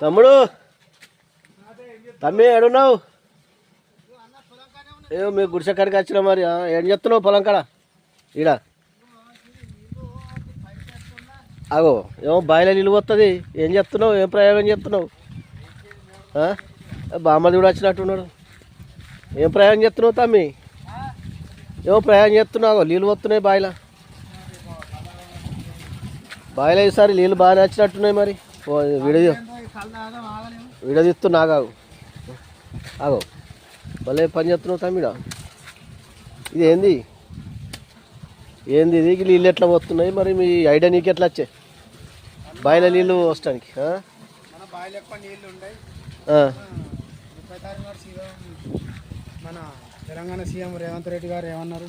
తమ్ముడు తమ్మి ఏడున్నావు? ఏమో మీ గుడిసె కాడికి వచ్చినా మరి. ఏం చెప్తున్నావు పొలం కాడ? ఈడ అగో ఏమో బాయిలో నీళ్ళు వస్తుంది. ఏం చెప్తున్నావు? ఏం ప్రయోగం చెప్తున్నావు? బామ్మది కూడా వచ్చినట్టున్నాడు. ఏం ప్రయోగం చెప్తున్నావు తమ్మి? ఏమో ప్రయోగం చెప్తున్నావు. నీళ్ళు వస్తున్నాయి బాయిలో. బాయిలో ఈసారి నీళ్ళు బాగానే వచ్చినట్టున్నాయి. మరి వీడియో వీడియో తీస్తున్నా. ఆగాగు ఆగో భలే పని చేస్తున్నావు తమ్మిడ. ఇది ఏంది ఏంది ఇది? నీళ్ళు ఎట్లా వస్తున్నాయి మరి? మీ ఐడియా నీకు ఎట్లా వచ్చాయి బాయిలో నీళ్ళు వస్తానికి? మన తెలంగాణ సీఎం రేవంత్ రెడ్డి గారు ఏమన్నారు?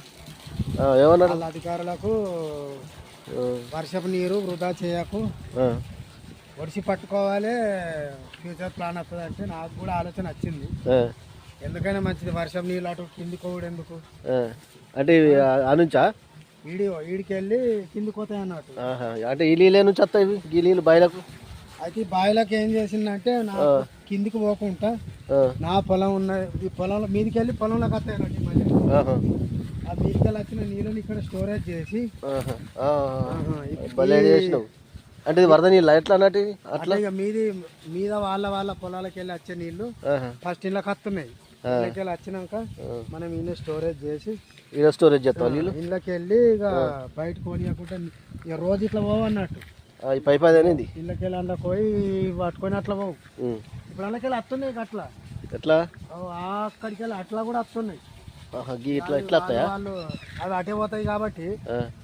వాళ్ళ అధికారులకు వర్షపు నీరు వృధా చేయకు, ఒడిసి పట్టుకోవాలి, ఫ్యూచర్ ప్లాన్ వస్తుంది అంటే నాకు కూడా ఆలోచన వచ్చింది. ఎందుకైనా మంచిది వర్షం నీళ్ళు అటు కింది కోవుడు ఎందుకు అంటే అనుంచా ఈడికి వెళ్ళి కింది పోతాయి అన్నట్టు. అంటే ఈ నీళ్ళే నుంచి వస్తాయి ఈ నీళ్ళు బాయిలకు. అయితే ఈ బాయిలకు ఏం చేసిందంటే నా కిందికి పోకుండా నా పొలం ఉన్న ఈ పొలంలో మీదికి వెళ్ళి పొలంలోకి వస్తాయి అన్నట్టు. మళ్ళీ ఆ మీదికి వెళ్ళి వచ్చిన నీళ్ళని ఇక్కడ స్టోరేజ్ చేసి అంటే వరద నీళ్ళు ఎట్లా అన్నట్టు అట్లా ఇక మీద వాళ్ళ పొలాలకు వెళ్ళి వచ్చే నీళ్లు ఫస్ట్ ఇళ్ళకి వస్తున్నాయి. ఇళ్ళకి వెళ్ళి వచ్చినాక మనం ఇల్లు స్టోరేజ్ చేసి స్టోరేజ్ చేస్తాం. నీళ్ళు ఇళ్ళకి వెళ్ళి ఇక బయట కొనియకుండా ఇక రోజు ఇట్లా పోవు అన్నట్టు. పైప్ అనేది ఇళ్ళకి వెళ్ళి అందులో పోయి పట్టుకొని అట్లా పోవు. ఇప్పుడు అందులోకి వెళ్ళి వస్తున్నాయి అట్లా. ఎట్లా అక్కడికి వెళ్ళి అట్లా కూడా వస్తున్నాయి. ఇట్లా ఇట్లా వాళ్ళు అవి అటే పోతాయి కాబట్టి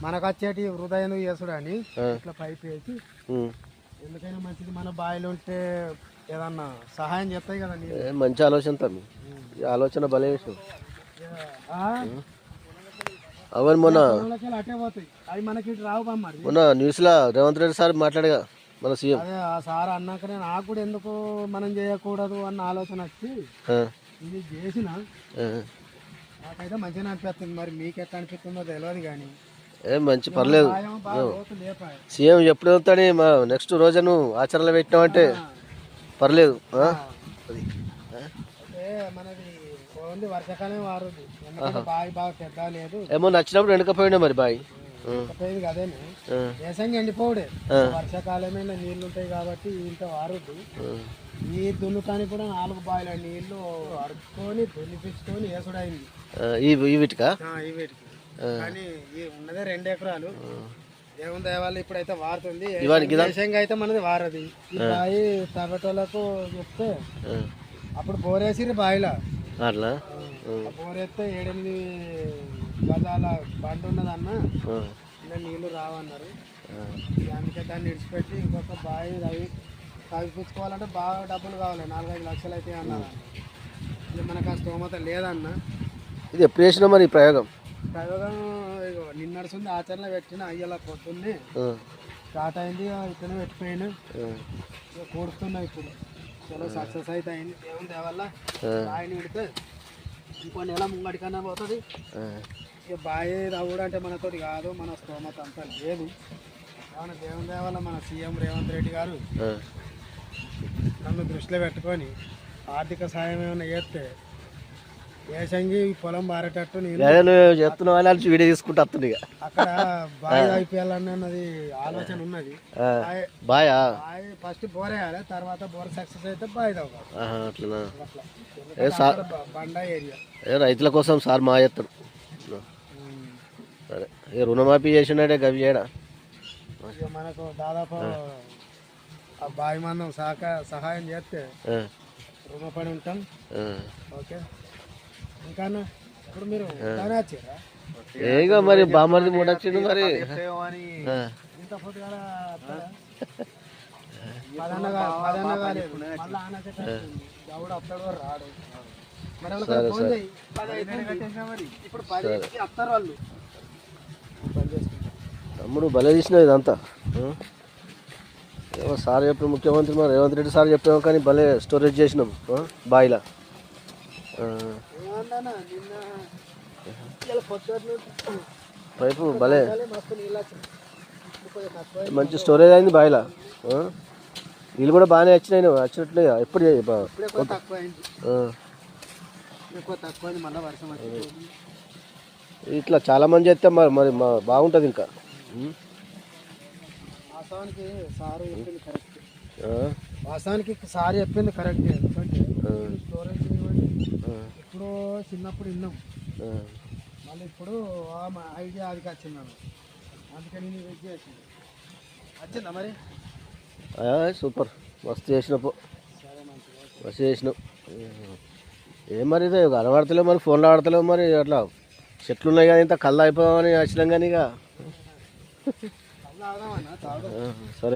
మనకు వచ్చేటి హృదయం చేసుడు అని ఇట్లా పైప్ వేసి ఎందుకైనా మంచిది. మన బాయిలు ఉంటే ఏదన్నా సహాయం చేస్తాయి కదా. మంచి ఆలోచన తమ్మి, ఆలోచన భలే విషయం. అవన్నీ మొన్న అటే పోతాయి అవి మనకి రావు మరి. మొన్న న్యూస్ లో రేవంత్ రెడ్డి సార్ మాట్లాడగా మన సీఎం. అదే ఆ సార్ అన్నాకనే నాకు కూడా ఎందుకు మనం చేయకూడదు అన్న ఆలోచన వచ్చి ఇది చేసిన. నాకైతే మంచిగా అనిపిస్తుంది. మరి మీకు ఎట్లా అనిపిస్తుందో తెలియదు కానీ ఏం మంచి పర్లేదు. సీఎం ఎప్పుడు వెళ్తాడు? నెక్స్ట్ రోజు నువ్వు ఆచరణలో పెట్టినావంటే పర్లేదు. మనది ఓన్లీ వర్షాకాలం వారుది. బావి బాగా పెద్ద లేదు. ఏమో నచ్చినప్పుడు ఎండకపోయినా మరి బావి అదేనే వేసంగి ఎండిపోవుడే. వర్షాకాలమే నీళ్లు ఉంటాయి కాబట్టి ఇంత వారుద్దు. ఈ దున్నుతానికి కూడా 4 బావిల నీళ్లు అడుక్కొని దున్నిపించుకొని వేసుడైంది ఈ వీటికా. కానీ ఉన్నదే 2 ఎకరాలు. ఏముంది వాళ్ళు ఇప్పుడైతే వారుతుంది. వేసంగి అయితే మనది వారది. ఈ బావి తవ్వేటోళ్ళకు చెప్తే అప్పుడు బోరేసిరి బావిలా. అట్లా బోరేస్తే 7-8 గజాల బండి ఉన్నదన్న నీళ్లు రావన్నారు. అందుకే దాన్ని విడిచిపెట్టి ఇంకొక బావి తవ్విపించుకోవాలంటే బాగా డబ్బులు కావాలి. 4-5 లక్షలు అయితే అన్నారు. మనకు ఆ స్తోమత లేదన్న. ఇది ఎప్పుడు చేసినా మరి ప్రయోగం నిన్న నడుస్తుంది. ఆచరణ పెట్టిన అయ్యేలా పొద్దున్నే స్టార్ట్ అయింది. ఇక్కడనే పెట్టిపోయినా కూడుతున్నా. ఇప్పుడు చాలా సక్సెస్ అయితే అయింది. దేవుని దేవల్ల బావిని విడితే ఇంకో నెల ముంగడికన్నా పోతుంది. ఇక బావి తవ్వుడు అంటే మనతోటి కాదు, మన స్తోమత అంతా లేదు. ఏమన్నా దేవుని దేవల్ల మన సీఎం రేవంత్ రెడ్డి గారు నన్ను దృష్టిలో పెట్టుకొని ఆర్థిక సాయం ఏమైనా చేస్తే వేసంగి పొలం బారేటట్టు నేను చెప్తున్నా వాళ్ళు వీడియో తీసుకుంటా అక్కడ బావి అయిపోయాలన్నది ఆలోచన ఉన్నది. బాయ్ ఫస్ట్ బోర్ వేయాలి, తర్వాత బోర్ సక్సెస్ అయితే బావి తవ్వాలి. బండా ఏరియా రైతుల కోసం సార్ మా చేస్తాడు. సరే రుణమాఫీ చేసినాడే గవి చేయడా. మనకు దాదాపు ఆ బావి మందం సహాయం చేస్తే రుణపడి ఉంటాం. ఓకే ఇంకా ఇప్పుడు మీరు వచ్చారా? ఏగా మరి బామర్ది మూడు వచ్చిండు మరి. ఇంత పొద్దుగా రాడు. ఇప్పుడు వస్తారు వాళ్ళు. తమ్ముడు భలే తీసినావు ఇదంతా. ఏమో సార్ చెప్పిన ముఖ్యమంత్రి మరి రేవంత్ రెడ్డి సార్ చెప్పాము కానీ భలే స్టోరేజ్ చేసినాం బాయిలా. పైపు భలే మంచి స్టోరేజ్ అయింది బాయిలా. నీళ్ళు కూడా బాగానే వచ్చినట్లే ఎప్పుడు ఇప్పుడే ఎక్కువ తక్కువ అయింది, ఎక్కువ తక్కువ అయింది, మళ్ళీ వర్షం వచ్చింది. ఇట్లా చాలా మంది చేస్తే మరి బాగుంటుంది ఇంకా. వాస్తవానికి సారు చెప్పింది కరెక్ట్, వాస్తవానికి సారు చెప్పింది కరెక్ట్. ఎందుకంటే స్టోరేజ్ ఇప్పుడు చిన్నప్పుడు విన్నాం, మళ్ళీ ఇప్పుడు ఐడియా అది వచ్చిందాను, అందుకని నేను వెయిట్ చేసింది. వచ్చిందా మరి? సూపర్, మస్తు చేసినప్పు, సరే మంచిగా, మస్తు చేసినావు. ఏం మరి ఇదే కనబడతలేవు మరి, ఫోన్లో ఆడతలేవు మరి, అట్లా చెట్లు ఉన్నాయి కానీ ఇంత కళ్ళు అయిపోదామని వచ్చినాం కానీ ఇక. కళ్ళు ఆడదామన్నా తాగుదాం. సరే.